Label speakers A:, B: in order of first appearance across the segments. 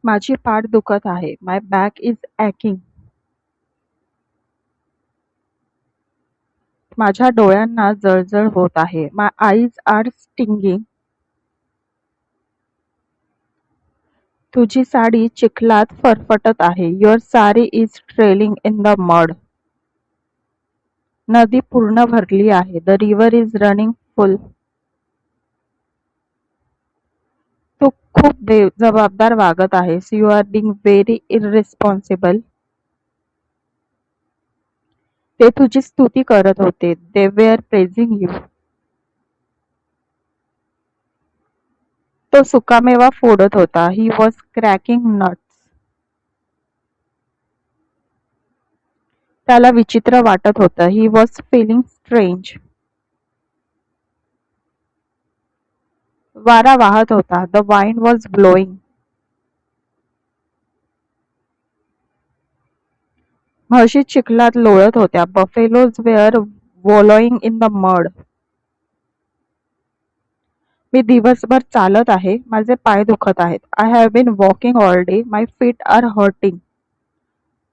A: माझी पाठ दुखत आहे. My back is aching. माझ्या डोळ्यांना जळजळ होत आहे. My eyes are stinging. तुझी साडी चिखलात फरफटत आहे. Your sari is trailing in the mud. नदी पूर्ण भरली आहे. The river is running full. तू खूप बेजबाबदार वागत आहेस. You are being very irresponsible. ते तुझी स्तुती करत होते. They were praising you. तो सुकामेवा फोडत होता. He was cracking nuts. त्याला विचित्र वाटत होतं. He was feeling strange. वारा वाहत होता. The wind was blowing. म्हशी चिखलात लोळत होत्या. Buffaloes were wallowing in the mud. मी दिवसभर चालत आहे. माझे पाय दुखत आहेत. I have been walking all day. My feet are hurting.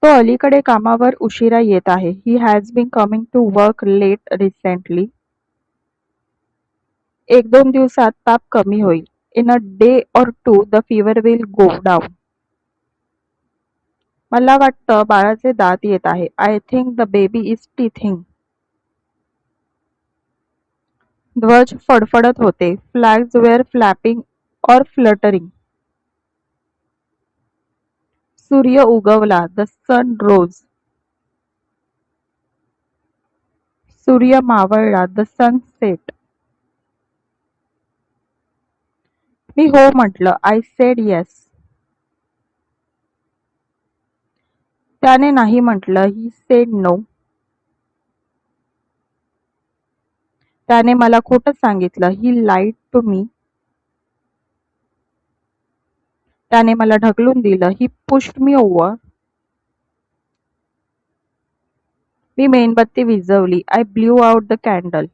A: तो अलीकडे कामावर उशिरा येत आहे. He has been coming to work late recently. 1-2 दिवसात ताप कमी होईल. In a day or two the fever will go down. मला वाटतं बाळाचे दात येत आहे. I think the baby is teething. ध्वज फडफडत होते. Flags were flapping or fluttering. सूर्य उगवला. The sun rose. सूर्य मावळला. The sun set. मी हो म्हटलं. I said yes. त्याने नाही म्हटलं. He said no. त्याने मला खोटं सांगितलं. He lied to me. त्याने मला ढकलून दिलं. ही पुश्ड मी ओव्हर. मी मेणबत्ती विझवली. I blew out the candle.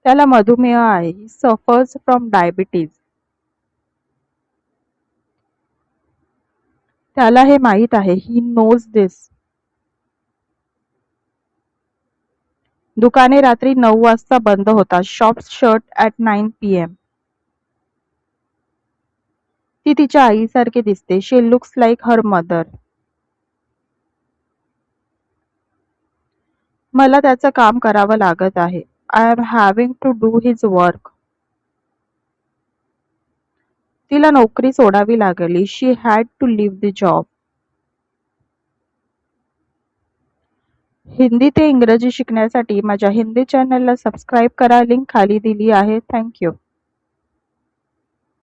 A: त्याला मधुमेह आहे. He suffers from diabetes. त्याला हे माहीत आहे. He knows this. दुकाने रात्री 9 वाजता बंद होतात. Shops shut at 9 PM. ती तिच्या आईसारखी दिसते. She looks like her mother. मला त्याचं काम करावं लागत आहे. I am having to do his work. तिला नोकरी सोडावी लागली. She had to leave the job. Hindi ते इंग्रजी शिकण्यासाठी माझ्या हिंदी चॅनलला सबस्क्राईब करा. लिंक खाली दिली आहे. Thank you.